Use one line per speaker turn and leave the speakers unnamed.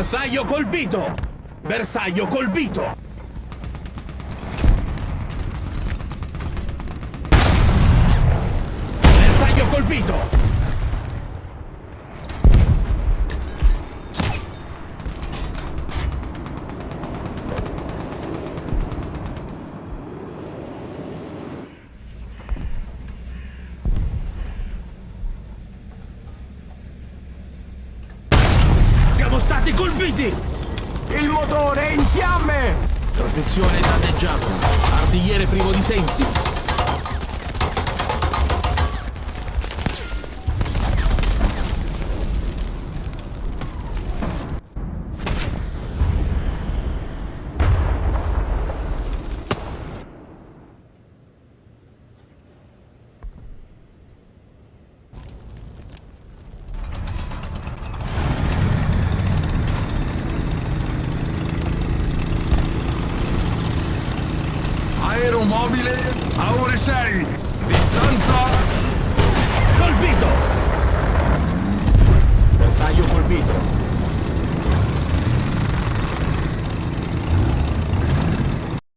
Bersaglio colpito! Bersaglio colpito! Bersaglio colpito! Siamo stati colpiti!
Il motore è in fiamme!
Trasmissione danneggiata. Artigliere privo di sensi.
Aeromobile a ore 6. Distanza.
Colpito! Bersaglio colpito.